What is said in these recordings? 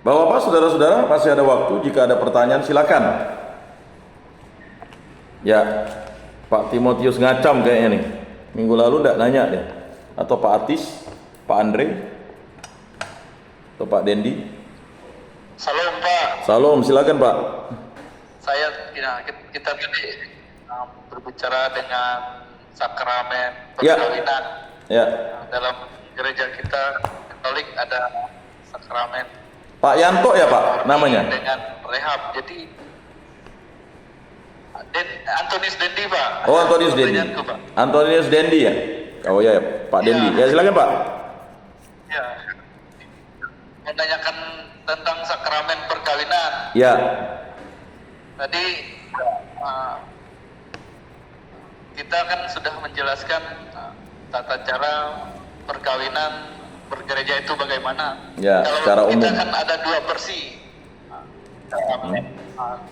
Bapak-bapak, saudara-saudara, masih ada waktu. Jika ada pertanyaan silakan. Ya, Pak Timotius ngacam kayaknya nih. Minggu lalu enggak nanya deh. Atau Pak Atis, Pak Andre, atau Pak Dendi. Salam Pak. Salam, silakan Pak. Saya kita tadi berbicara dengan sakramen Ya. perkawinan. Ya, Dalam gereja kita Katolik ada sakramen Pak Yanto ya Pak namanya. dengan rehab. Jadi Antonius Dendi Pak. Oh, Antonius Dendi. Pertanyaanku, Pak. Antonius Dendi ya. Oh ya, Pak Dendi. Ya, silakan Pak. Ya. Menanyakan tentang sakramen perkawinan. Ya. Tadi kita kan sudah menjelaskan tata cara perkawinan bergereja itu bagaimana. Ya, Kalau secara kita umum. kan ada dua versi,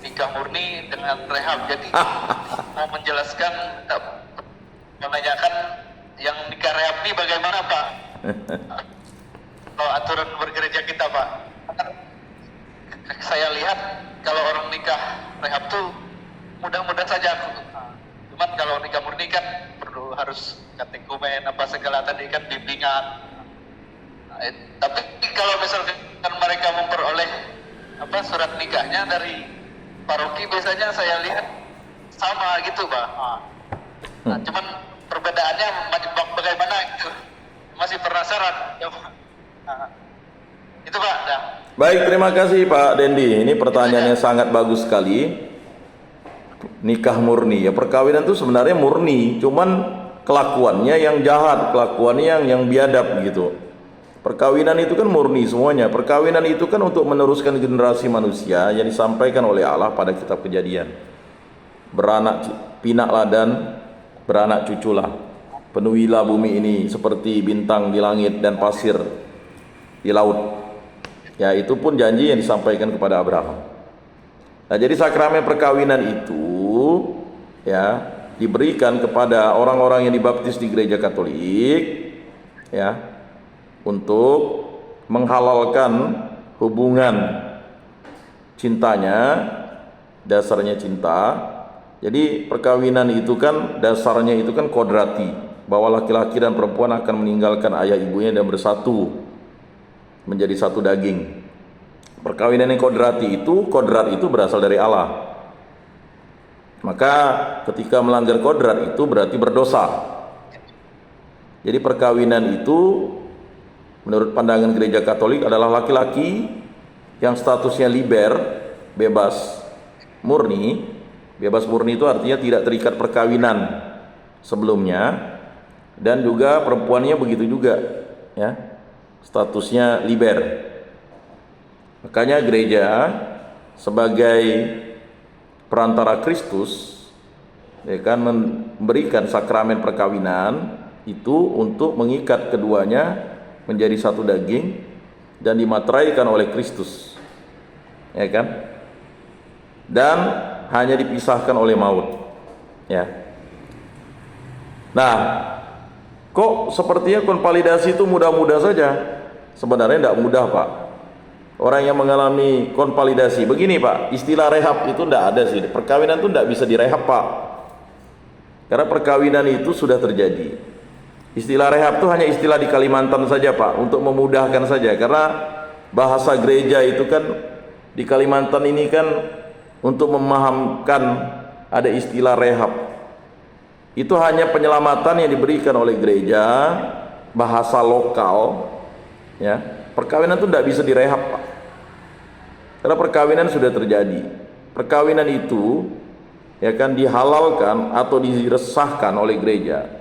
nikah murni dengan rehab. Jadi mau menjelaskan, menanyakan yang nikah rehab ini bagaimana Pak? Kalau aturan bergereja kita Pak, saya lihat kalau orang nikah rehab tuh mudah-mudah saja. Cuman kalau nikah murni kan perlu harus katekumen apa segala tadi kan bimbingan. Tapi kalau misalkan mereka memperoleh surat nikahnya dari paroki, biasanya saya lihat sama gitu Pak. Nah, cuman perbedaannya bagaimana itu masih penasaran. Nah, itu Pak. Nah. Baik, terima kasih Pak Dendi. Ini pertanyaannya sangat bagus sekali. Nikah murni, ya perkawinan itu sebenarnya murni, cuman kelakuannya yang jahat, kelakuannya yang biadab gitu. Perkawinan itu kan murni semuanya. Perkawinan itu kan untuk meneruskan generasi manusia yang disampaikan oleh Allah pada kitab Kejadian. Beranak pinaklah dan beranak cuculah. Penuhilah bumi ini seperti bintang di langit dan pasir di laut. Ya, itu pun janji yang disampaikan kepada Abraham. Nah, jadi sakramen perkawinan itu ya diberikan kepada orang-orang yang dibaptis di gereja Katolik ya untuk menghalalkan hubungan cintanya, dasarnya cinta. Jadi perkawinan itu kan dasarnya itu kan kodrati, bahwa laki-laki dan perempuan akan meninggalkan ayah ibunya dan bersatu menjadi satu daging. Perkawinan yang kodrati itu, kodrat itu berasal dari Allah. Maka ketika melanggar kodrat itu berarti berdosa. Jadi perkawinan itu menurut pandangan gereja Katolik adalah laki-laki yang statusnya liber, bebas murni. Bebas murni itu artinya tidak terikat perkawinan sebelumnya, dan juga perempuannya begitu juga ya, statusnya liber. Makanya gereja sebagai perantara Kristus ya kan memberikan sakramen perkawinan itu untuk mengikat keduanya menjadi satu daging dan dimateraikan oleh Kristus, ya kan, dan hanya dipisahkan oleh maut, ya. Nah, kok sepertinya konvalidasi itu mudah-mudah saja? Sebenarnya tidak mudah Pak. Orang yang mengalami konvalidasi begini Pak, istilah rehab itu tidak ada sih. Perkawinan itu tidak bisa direhab Pak, karena perkawinan itu sudah terjadi. Istilah rehab itu hanya istilah di Kalimantan saja Pak, untuk memudahkan saja, karena bahasa gereja itu kan di Kalimantan ini kan untuk memahamkan ada istilah rehab. Itu hanya penyelamatan yang diberikan oleh gereja, bahasa lokal ya. Perkawinan itu tidak bisa direhab Pak, karena perkawinan sudah terjadi. Perkawinan itu ya kan dihalalkan atau diresahkan oleh gereja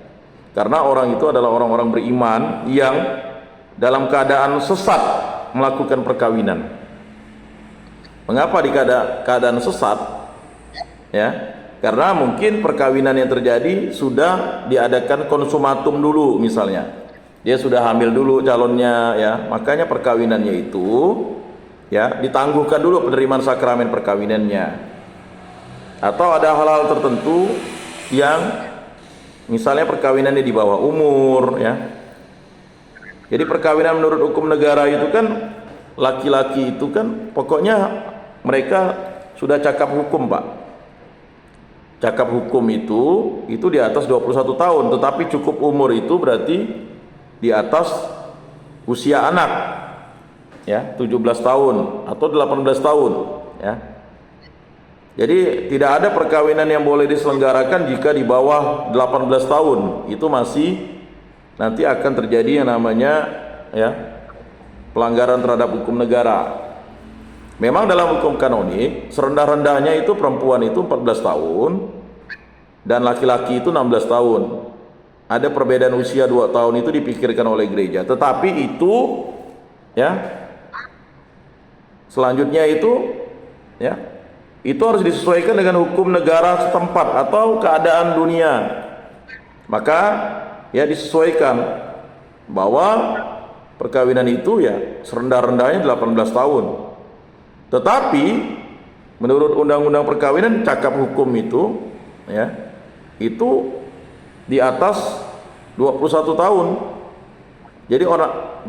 karena orang itu adalah orang-orang beriman yang dalam keadaan sesat melakukan perkawinan. Mengapa di keadaan sesat? Ya, karena mungkin perkawinan yang terjadi sudah diadakan konsumatum dulu misalnya. Dia sudah hamil dulu calonnya ya, makanya perkawinannya itu ya ditangguhkan dulu penerimaan sakramen perkawinannya. Atau ada hal-hal tertentu yang misalnya perkawinannya di bawah umur ya. Jadi perkawinan menurut hukum negara itu kan laki-laki itu kan pokoknya mereka sudah cakap hukum, Pak. Cakap hukum itu di atas 21 tahun, tetapi cukup umur itu berarti di atas usia anak, ya, 17 tahun atau 18 tahun, ya. Jadi tidak ada perkawinan yang boleh diselenggarakan jika di bawah 18 tahun. Itu masih nanti akan terjadi yang namanya, ya, pelanggaran terhadap hukum negara. Memang dalam hukum kanonik serendah-rendahnya itu perempuan itu 14 tahun dan laki-laki itu 16 tahun. Ada perbedaan usia 2 tahun itu dipikirkan oleh gereja. Tetapi itu, ya, selanjutnya itu, ya, itu harus disesuaikan dengan hukum negara setempat atau keadaan dunia. Maka ya disesuaikan bahwa perkawinan itu ya serendah-rendahnya 18 tahun. Tetapi menurut undang-undang perkawinan cakap hukum itu, ya, itu di atas 21 tahun. Jadi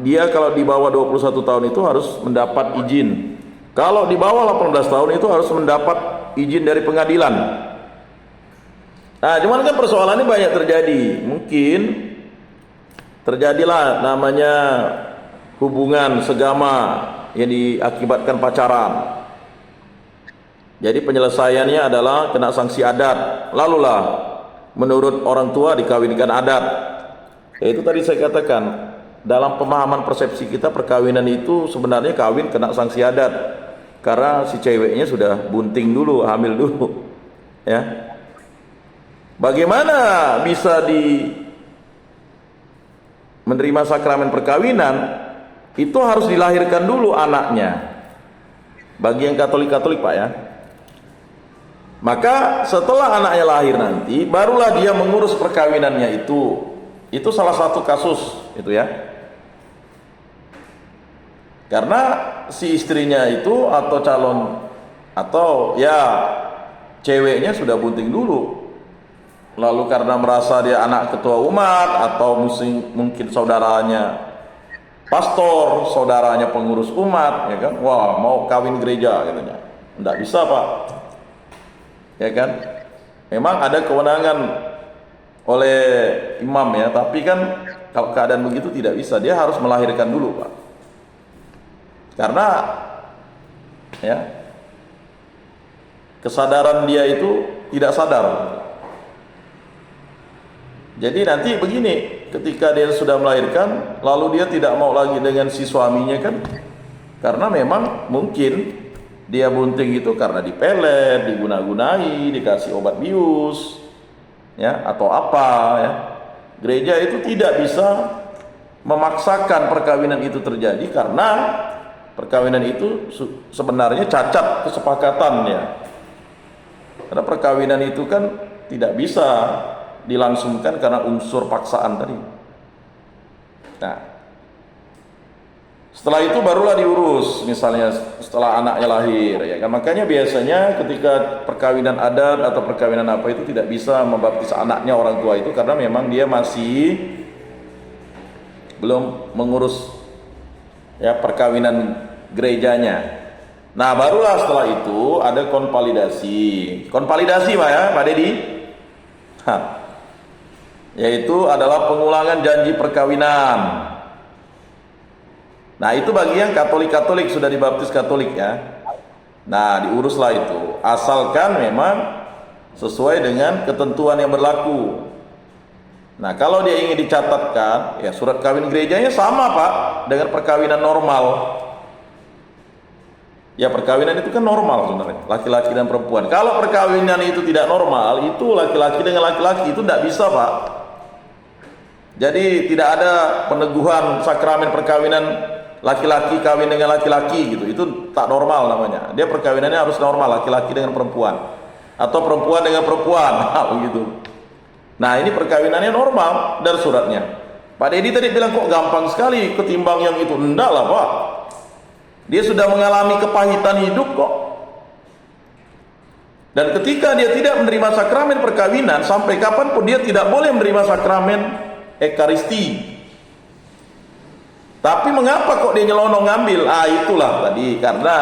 dia kalau di bawah 21 tahun itu harus mendapat izin. Kalau di bawah 18 tahun itu harus mendapat izin dari pengadilan. Nah, cuman kan persoalannya banyak terjadi. Mungkin terjadilah namanya hubungan segama yang diakibatkan pacaran. Jadi penyelesaiannya adalah kena sanksi adat. Lalulah menurut orang tua dikawinkan adat. Ya, itu tadi saya katakan, dalam pemahaman persepsi kita perkawinan itu sebenarnya kawin kena sanksi adat. Karena si ceweknya sudah bunting dulu, hamil dulu. Ya. Bagaimana bisa menerima sakramen perkawinan? Itu harus dilahirkan dulu anaknya. Bagi yang Katolik-Katolik, Pak, ya. Maka setelah anaknya lahir nanti, barulah dia mengurus perkawinannya itu. Itu salah satu kasus, itu ya. Karena si istrinya itu atau calon atau ya ceweknya sudah bunting dulu. Lalu karena merasa dia anak ketua umat atau mungkin saudaranya pastor, saudaranya pengurus umat, ya kan? Wah, mau kawin gereja katanya. Enggak bisa, Pak. Ya kan? Memang ada kewenangan oleh imam, ya, tapi kan kalau keadaan begitu tidak bisa. Dia harus melahirkan dulu, Pak. Karena ya kesadaran dia itu tidak sadar. Jadi nanti begini, ketika dia sudah melahirkan, lalu dia tidak mau lagi dengan si suaminya kan, karena memang mungkin dia bunting itu karena dipelet, diguna-gunai, dikasih obat bius, ya, atau apa, ya. Gereja itu tidak bisa memaksakan perkawinan itu terjadi karena perkawinan itu sebenarnya cacat kesepakatannya. Karena perkawinan itu kan tidak bisa dilangsungkan karena unsur paksaan tadi. Nah, setelah itu barulah diurus, misalnya setelah anaknya lahir, ya kan. Makanya biasanya ketika perkawinan adat atau perkawinan apa itu tidak bisa membaptis anaknya orang tua itu karena memang dia masih belum mengurus, ya, perkawinan gerejanya. Nah, barulah setelah itu ada konvalidasi. Konvalidasi, Pak, ya, Pak Dedi? Yaitu adalah pengulangan janji perkawinan. Nah, itu bagi yang Katolik-Katolik sudah dibaptis Katolik, ya. Nah, diuruslah itu. Asalkan memang sesuai dengan ketentuan yang berlaku. Nah, kalau dia ingin dicatatkan, ya surat kawin gerejanya sama, Pak, dengan perkawinan normal. Ya, perkawinan itu kan normal sebenarnya, laki-laki dan perempuan. Kalau perkawinan itu tidak normal, itu laki-laki dengan laki-laki itu tidak bisa, Pak. Jadi tidak ada peneguhan sakramen perkawinan laki-laki kawin dengan laki-laki gitu. Itu tak normal namanya. Dia perkawinannya harus normal, laki-laki dengan perempuan atau perempuan dengan perempuan, begitu. Nah, ini perkawinannya normal dari suratnya. Pak Dedi tadi bilang kok gampang sekali ketimbang yang itu. Enggak lah, Pak. Dia sudah mengalami kepahitan hidup kok. Dan ketika dia tidak menerima sakramen perkawinan, sampai kapanpun dia tidak boleh menerima sakramen Ekaristi. Tapi mengapa kok dia nyelonong ngambil? Itulah tadi, karena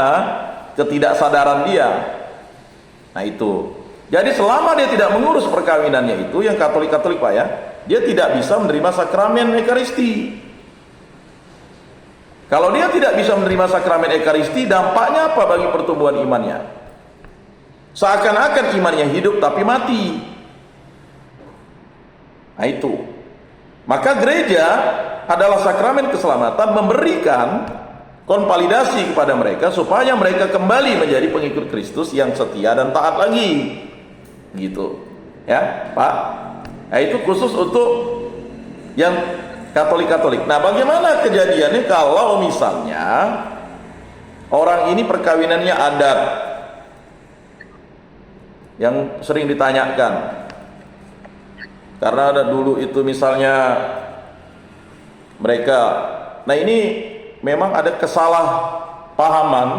ketidaksadaran dia. Nah itu. Jadi selama dia tidak mengurus perkawinannya itu, yang Katolik-Katolik Pak ya, dia tidak bisa menerima sakramen Ekaristi. Kalau dia tidak bisa menerima sakramen Ekaristi, dampaknya apa bagi pertumbuhan imannya? Seakan-akan imannya hidup tapi mati. Nah itu. Maka gereja adalah sakramen keselamatan, memberikan konvalidasi kepada mereka supaya mereka kembali menjadi pengikut Kristus yang setia dan taat lagi. Gitu. Ya, Pak. Nah, itu khusus untuk yang Katolik-Katolik. Nah, bagaimana kejadiannya kalau misalnya orang ini perkawinannya adat? Yang sering ditanyakan. Karena ada dulu itu misalnya mereka, nah ini memang ada kesalahpahaman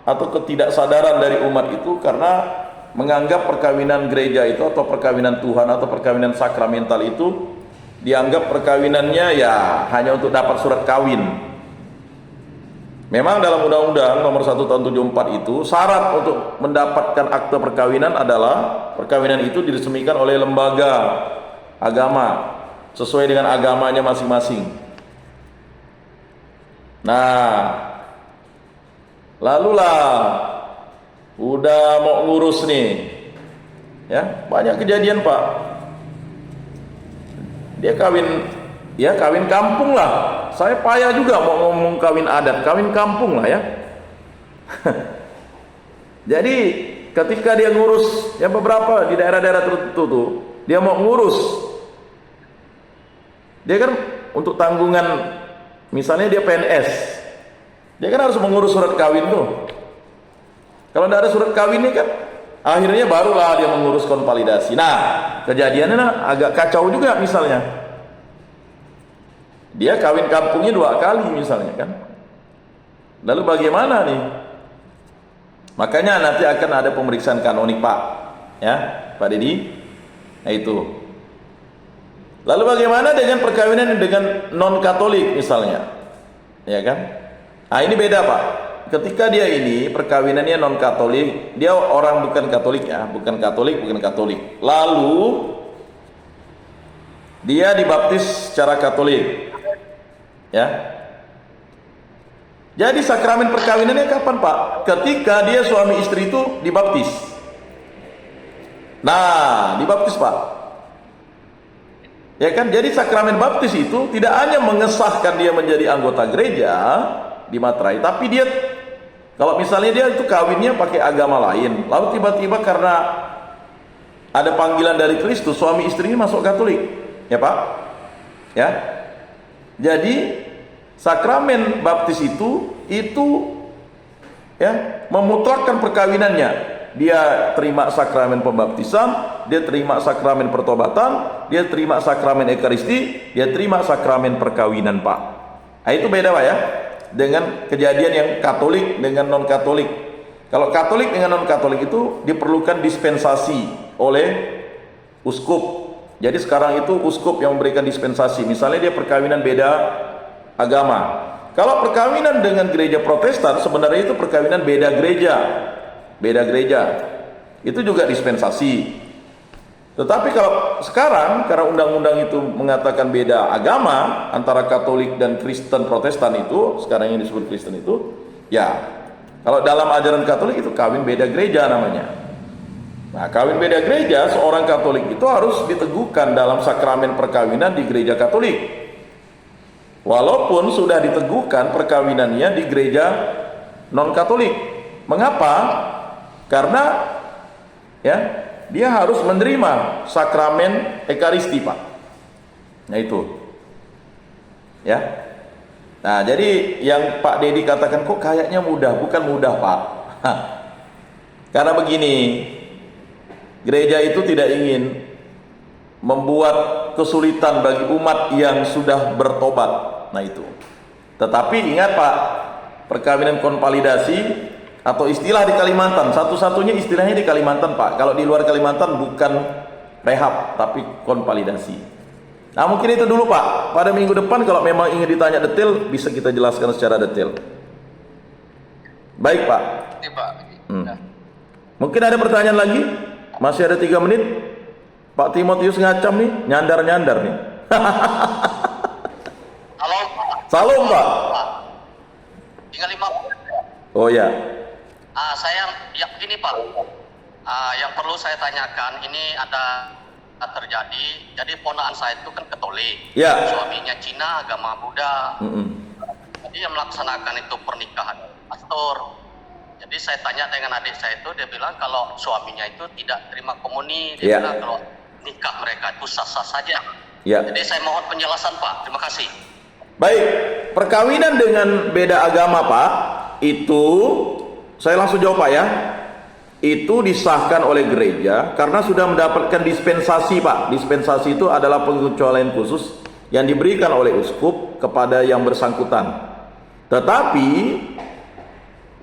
atau ketidaksadaran dari umat itu karena menganggap perkawinan gereja itu atau perkawinan Tuhan atau perkawinan sakramental itu dianggap perkawinannya ya hanya untuk dapat surat kawin. Memang dalam Undang-Undang nomor 1 tahun 74 itu syarat untuk mendapatkan akte perkawinan adalah perkawinan itu diresmikan oleh lembaga agama sesuai dengan agamanya masing-masing. Nah, lalulah udah mau ngurus nih, ya banyak kejadian Pak. Dia kawin, ya kawin kampung lah. Saya payah juga mau ngomong kawin adat, kawin kampung lah ya. Jadi ketika dia ngurus, ya beberapa di daerah-daerah tertentu tuh, dia mau ngurus. Dia kan untuk tanggungan, misalnya dia PNS, dia kan harus mengurus surat kawin tuh. Kalau tidak ada surat kawinnya kan, akhirnya barulah dia mengurus konvalidasi. Nah, kejadiannya agak kacau juga misalnya. Dia kawin kampungnya 2 kali misalnya kan. Lalu bagaimana nih? Makanya nanti akan ada pemeriksaan kanonik Pak, ya Pak Dedi. Nah itu. Lalu bagaimana dengan perkawinan dengan non Katolik misalnya, ya kan? Nah ini beda Pak. Ketika dia ini perkawinannya non Katolik, dia orang bukan Katolik ya, bukan Katolik. Lalu dia dibaptis secara Katolik, ya. Jadi sakramen perkawinannya kapan Pak? Ketika dia suami istri itu dibaptis. Nah, dibaptis Pak. Ya kan, jadi sakramen baptis itu tidak hanya mengesahkan dia menjadi anggota gereja di materai, tapi dia kalau misalnya dia itu kawinnya pakai agama lain, lalu tiba-tiba karena ada panggilan dari Kristus, suami istrinya masuk Katolik, ya Pak, ya. Jadi sakramen baptis itu ya memutlakkan perkawinannya. Dia terima sakramen pembaptisan, dia terima sakramen pertobatan, dia terima sakramen Ekaristi, dia terima sakramen perkawinan Pak. Nah itu beda Pak ya, dengan kejadian yang Katolik dengan non Katolik. Kalau Katolik dengan non Katolik itu diperlukan dispensasi oleh uskup. Jadi sekarang itu uskup yang memberikan dispensasi. Misalnya dia perkawinan beda agama. Kalau perkawinan dengan gereja Protestan sebenarnya itu perkawinan beda gereja. Itu juga dispensasi. Tetapi kalau sekarang karena undang-undang itu mengatakan beda agama antara Katolik dan Kristen Protestan itu, sekarang yang disebut Kristen itu, ya kalau dalam ajaran Katolik itu kawin beda gereja namanya. Nah, kawin beda gereja, seorang Katolik itu harus diteguhkan dalam sakramen perkawinan di gereja Katolik. Walaupun sudah diteguhkan perkawinannya di gereja non-Katolik. Mengapa? Karena ya dia harus menerima sakramen Ekaristi Pak. Nah itu ya. Nah jadi yang Pak Dedi katakan kok kayaknya mudah, bukan mudah Pak. Karena begini, gereja itu tidak ingin membuat kesulitan bagi umat yang sudah bertobat. Nah itu. Tetapi ingat Pak, perkawinan konvalidasi atau istilah di Kalimantan, satu-satunya istilahnya di Kalimantan Pak. Kalau di luar Kalimantan bukan rehab tapi konvalidasi. Nah, mungkin itu dulu Pak. Pada minggu depan kalau memang ingin ditanya detail, bisa kita jelaskan secara detail. Baik Pak. Ini Pak. Ya. Mungkin ada pertanyaan lagi? Masih ada 3 menit. Pak Timotius ngacam nih, nyandar-nyandar nih. Halo. Salam Pak. Tinggal 5 menit. Oh ya. Saya ini Pak. Yang perlu saya tanyakan, ini ada terjadi. Jadi ponakan saya itu kan Katolik. Ya. Suaminya Cina, agama Buddha. Jadi yang melaksanakan itu pernikahan pastor. Jadi saya tanya dengan adik saya itu, dia bilang kalau suaminya itu tidak terima komuni, dia bilang kalau nikah mereka itu sah-sah saja. Ya. Jadi saya mohon penjelasan Pak. Terima kasih. Baik, perkawinan dengan beda agama Pak, itu saya langsung jawab Pak ya. Itu disahkan oleh gereja karena sudah mendapatkan dispensasi Pak. Dispensasi itu adalah pengecualian khusus yang diberikan oleh uskup kepada yang bersangkutan. Tetapi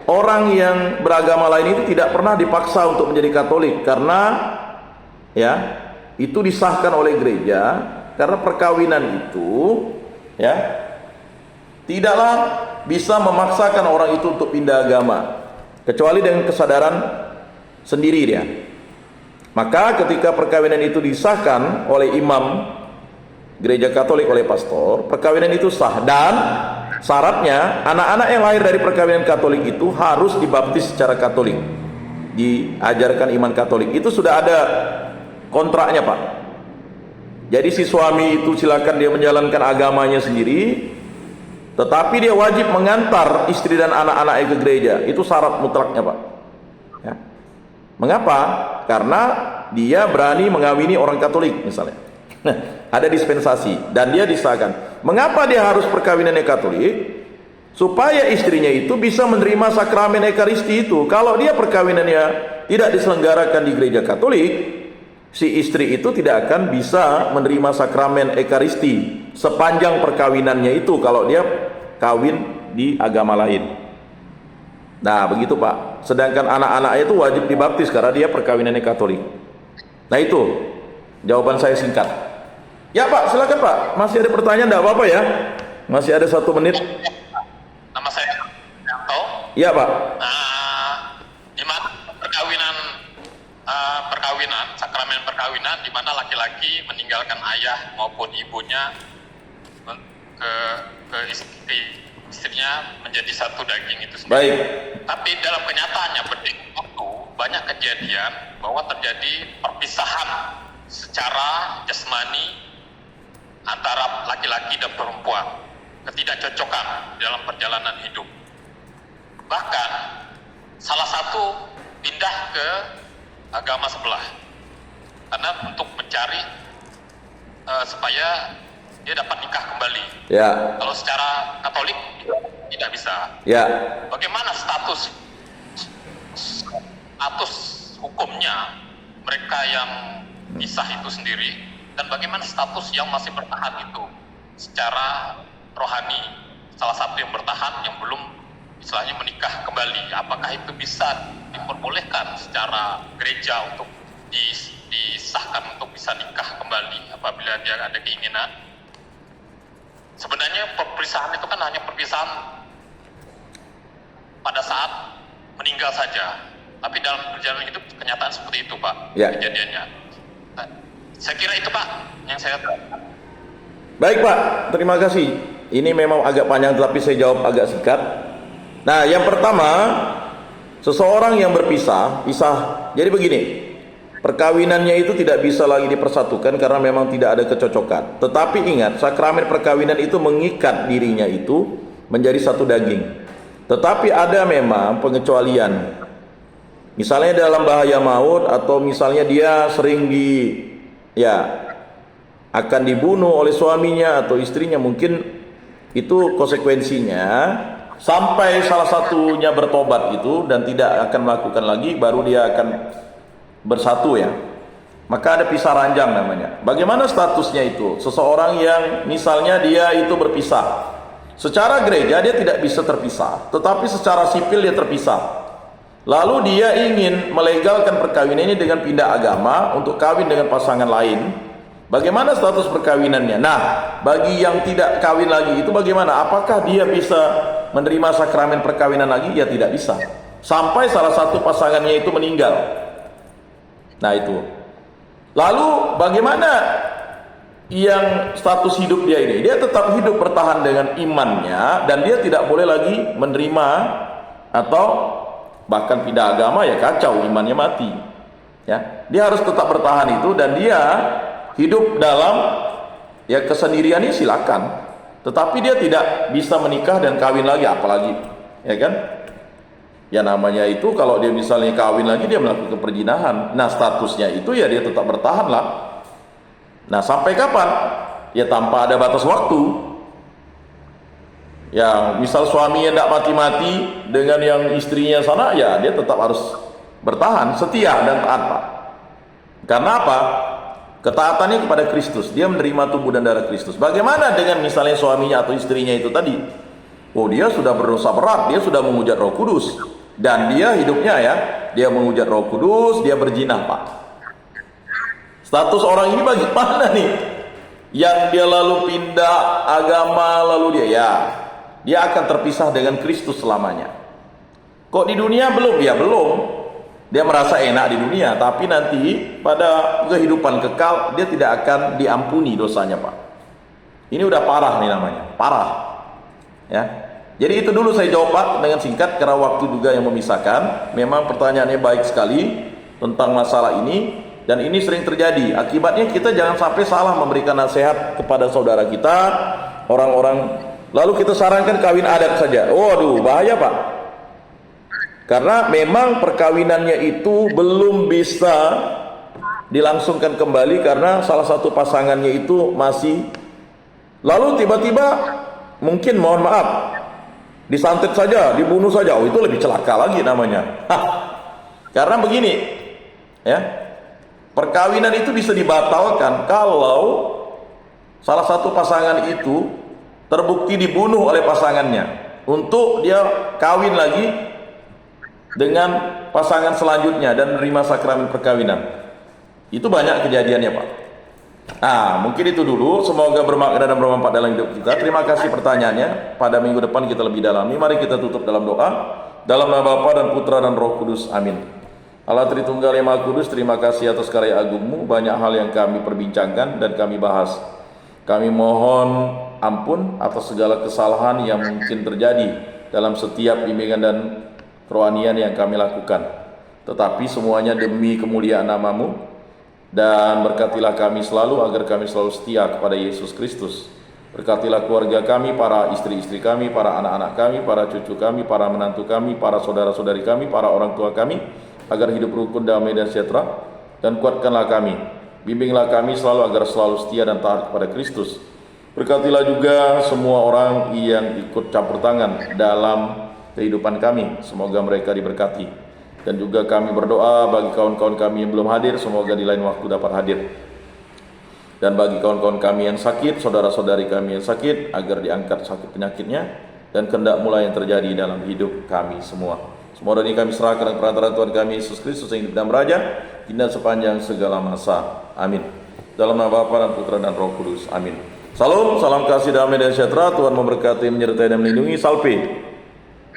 orang yang beragama lain itu tidak pernah dipaksa untuk menjadi Katolik karena ya itu disahkan oleh gereja karena perkawinan itu ya tidaklah bisa memaksakan orang itu untuk pindah agama kecuali dengan kesadaran sendiri dia. Maka ketika perkawinan itu disahkan oleh imam gereja Katolik, oleh pastor, perkawinan itu sah dan syaratnya anak-anak yang lahir dari perkawinan Katolik itu harus dibaptis secara Katolik, diajarkan iman Katolik. Itu sudah ada kontraknya Pak. Jadi si suami itu silakan dia menjalankan agamanya sendiri, tetapi dia wajib mengantar istri dan anak-anaknya ke gereja. Itu syarat mutlaknya Pak ya. Mengapa? Karena dia berani mengawini orang Katolik misalnya. Nah, ada dispensasi dan dia disahkan. Mengapa dia harus perkawinannya Katolik? Supaya istrinya itu bisa menerima sakramen Ekaristi itu. Kalau dia perkawinannya tidak diselenggarakan di gereja Katolik, si istri itu tidak akan bisa menerima sakramen Ekaristi sepanjang perkawinannya itu kalau dia kawin di agama lain. Nah begitu Pak. Sedangkan anak-anaknya itu wajib dibaptis karena dia perkawinannya Katolik. Nah itu jawaban saya singkat. Ya Pak, silakan Pak. Masih ada pertanyaan? Tidak apa-apa ya. Masih ada 1 menit. Nama saya Yanto. Iya Pak. Di mana perkawinan, sakramen perkawinan, di mana laki-laki meninggalkan ayah maupun ibunya ke istrinya menjadi satu daging itu sendiri. Baik. Tapi dalam kenyataannya waktu banyak kejadian bahwa terjadi perpisahan secara jasmani antara laki-laki dan perempuan, ketidakcocokan dalam perjalanan hidup. Bahkan salah satu pindah ke agama sebelah karena untuk mencari supaya dia dapat nikah kembali. Ya. Kalau secara Katolik tidak bisa. Ya. Bagaimana status hukumnya mereka yang pisah itu sendiri, dan bagaimana status yang masih bertahan itu secara rohani? Salah satu yang bertahan yang belum istilahnya menikah kembali, apakah itu bisa diperbolehkan secara gereja untuk disahkan untuk bisa nikah kembali apabila dia ada keinginan? Sebenarnya perpisahan itu kan hanya perpisahan pada saat meninggal saja, tapi dalam perjalanan hidup kenyataan seperti itu Pak. Ya. Kejadiannya. Nah, saya kira itu Pak yang saya tahu. Baik Pak, terima kasih. Ini memang agak panjang tapi saya jawab agak singkat. Nah, yang pertama, seseorang yang berpisah, jadi begini. Perkawinannya itu tidak bisa lagi dipersatukan karena memang tidak ada kecocokan. Tetapi ingat, sakramen perkawinan itu mengikat dirinya itu menjadi satu daging. Tetapi ada memang pengecualian. Misalnya dalam bahaya maut, atau misalnya dia sering akan dibunuh oleh suaminya atau istrinya, mungkin itu konsekuensinya sampai salah satunya bertobat itu dan tidak akan melakukan lagi, baru dia akan bersatu ya. Maka ada pisah ranjang namanya. Bagaimana statusnya itu? Seseorang yang misalnya dia itu berpisah. Secara gereja dia tidak bisa terpisah, tetapi secara sipil dia terpisah. Lalu dia ingin melegalkan perkawinan ini dengan pindah agama untuk kawin dengan pasangan lain. Bagaimana status perkawinannya? Nah, bagi yang tidak kawin lagi itu bagaimana? Apakah dia bisa menerima sakramen perkawinan lagi? Ya tidak bisa. Sampai salah satu pasangannya itu meninggal. Nah itu. Lalu bagaimana yang status hidup dia ini? Dia tetap hidup bertahan dengan imannya dan dia tidak boleh lagi menerima atau bahkan pindah agama, ya kacau, imannya mati. Ya, dia harus tetap bertahan itu dan dia hidup dalam ya kesendiriannya silakan, tetapi dia tidak bisa menikah dan kawin lagi, apalagi ya kan? Ya namanya itu kalau dia misalnya kawin lagi dia melakukan perzinahan. Nah statusnya itu ya dia tetap bertahan lah. Nah sampai kapan? Ya tanpa ada batas waktu. Ya misal suaminya tidak mati-mati dengan yang istrinya sana, ya dia tetap harus bertahan, setia dan taat, Pak. Karena apa? Ketaatannya kepada Kristus, dia menerima tubuh dan darah Kristus. Bagaimana dengan misalnya suaminya atau istrinya itu tadi? Oh, dia sudah berdosa berat, dia sudah menghujat Roh Kudus, dan dia hidupnya ya, dia menghujat Roh Kudus, dia berzina, Pak. Status orang ini bagaimana nih? Yang dia lalu pindah agama, lalu dia akan terpisah dengan Kristus selamanya. Kok di dunia belum? Ya belum. Dia merasa enak di dunia, tapi nanti pada kehidupan kekal dia tidak akan diampuni dosanya, Pak. Ini udah parah nih namanya, parah. Ya. Jadi itu dulu saya jawab, Pak, dengan singkat karena waktu juga yang memisahkan. Memang pertanyaannya baik sekali tentang masalah ini dan ini sering terjadi. Akibatnya kita jangan sampai salah memberikan nasihat kepada saudara kita, orang-orang, lalu kita sarankan kawin adat saja. Waduh, bahaya, Pak. Karena memang perkawinannya itu belum bisa dilangsungkan kembali karena salah satu pasangannya itu masih, lalu tiba-tiba mungkin mohon maaf disantet saja, dibunuh saja. Oh, itu lebih celaka lagi namanya. Karena begini ya, perkawinan itu bisa dibatalkan kalau salah satu pasangan itu terbukti dibunuh oleh pasangannya untuk dia kawin lagi dengan pasangan selanjutnya dan menerima sakramen perkawinan. Itu banyak kejadiannya, Pak. Nah, mungkin itu dulu. Semoga bermakna dan bermanfaat dalam hidup kita. Terima kasih pertanyaannya. Pada minggu depan kita lebih dalami. Mari kita tutup dalam doa. Dalam nama Bapa dan Putra dan Roh Kudus. Amin. Allah Tritunggal yang Maha Kudus, terima kasih atas karya agung-Mu. Banyak hal yang kami perbincangkan dan kami bahas. Kami mohon ampun atas segala kesalahan yang mungkin terjadi dalam setiap bimbingan dan kerohanian yang kami lakukan, tetapi semuanya demi kemuliaan nama-Mu, dan berkatilah kami selalu agar kami selalu setia kepada Yesus Kristus. Berkatilah keluarga kami, para istri-istri kami, para anak-anak kami, para cucu kami, para menantu kami, para saudara-saudari kami, para orang tua kami, agar hidup rukun, damai dan sejahtera, dan kuatkanlah kami, bimbinglah kami selalu agar selalu setia dan taat kepada Kristus. Berkatilah juga semua orang yang ikut campur tangan dalam kehidupan kami, semoga mereka diberkati. Dan juga kami berdoa bagi kawan-kawan kami yang belum hadir, semoga di lain waktu dapat hadir. Dan bagi kawan-kawan kami yang sakit, saudara-saudari kami yang sakit, agar diangkat sakit penyakitnya, dan kehendak mula yang terjadi dalam hidup kami semua. Semua ini kami serahkan kepada perantara Tuhan kami Yesus Kristus yang hidup dan beraja, kini dan sepanjang segala masa. Amin. Dalam nama Bapa dan Putra dan Roh Kudus. Amin. Salam, salam kasih, damai dan sejahtera. Tuhan memberkati, menyertai dan melindungi. Salve.